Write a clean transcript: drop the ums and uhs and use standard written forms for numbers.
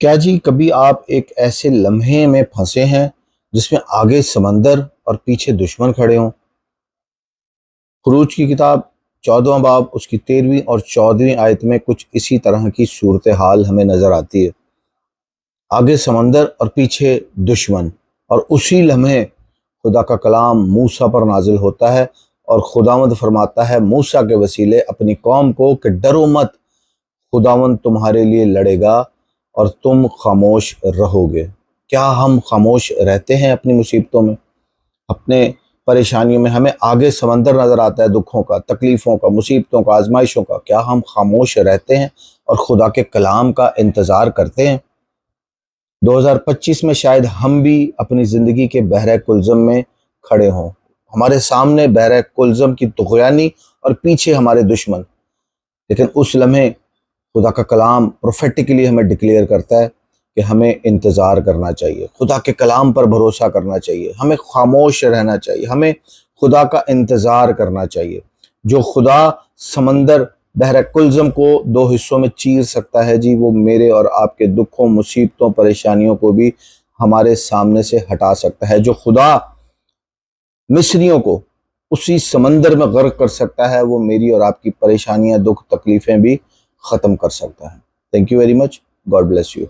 क्या जी कभी आप एक ऐसे लम्हे में फंसे हैं जिसमें आगे समंदर और पीछे दुश्मन खड़े हों? खुरूज की किताब 14वां बाब उसकी 13वीं और 14वीं आयत में कुछ इसी तरह की सूरत हाल हमें नजर आती है। आगे समंदर और पीछे दुश्मन, और उसी लम्हे खुदा का कलाम मूसा पर नाजिल होता है और खुदावंद फरमाता है मूसा के वसीले अपनी कौम को कि डरो मत, खुदावंद तुम्हारे लिए लड़ेगा और तुम खामोश रहोगे। क्या हम खामोश रहते हैं अपनी मुसीबतों में, अपने परेशानियों में? हमें आगे समंदर नजर आता है, दुखों का, तकलीफों का, मुसीबतों का, आजमाइशों का। क्या हम खामोश रहते हैं और खुदा के कलाम का इंतजार करते हैं? 2025 में शायद हम भी अपनी जिंदगी के बहरे कुलज़म में खड़े हों। हमारे सामने बहरे कुलज़म की तुग़यानी और पीछे हमारे दुश्मन। लेकिन उस लम्हे खुदा का कलाम प्रोफेटिकली हमें डिक्लेयर करता है कि हमें इंतज़ार करना चाहिए, खुदा के कलाम पर भरोसा करना चाहिए, हमें खामोश रहना चाहिए, हमें खुदा का इंतज़ार करना चाहिए। जो खुदा समंदर बहर कुलज़म को दो हिस्सों में चीर सकता है जी, वो मेरे और आपके दुखों, मुसीबतों, परेशानियों को भी हमारे सामने से हटा सकता है। जो खुदा मिस्रियों को उसी समंदर में गर्क कर सकता है, वो मेरी और आपकी परेशानियां, दुख, तकलीफें भी ख़त्म कर सकता है। Thank you very much. God bless you.